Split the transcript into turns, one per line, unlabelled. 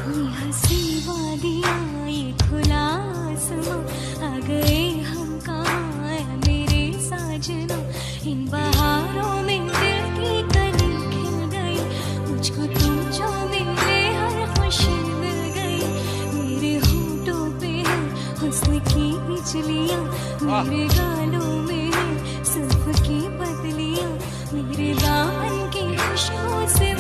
ये हंसी वादियाँ, ये खुला आसमां, आ गए हम कहाँ है मेरे साजना। इन बहारों में दिल की कली खिल गई, मुझको तुम जो मिले हर खुशी मिल गई। मेरे होठों पे है हुस्न की बिजलियाँ, मेरे गालों में है जुल्फ की बदलियाँ, मेरे दामन की खुशबू से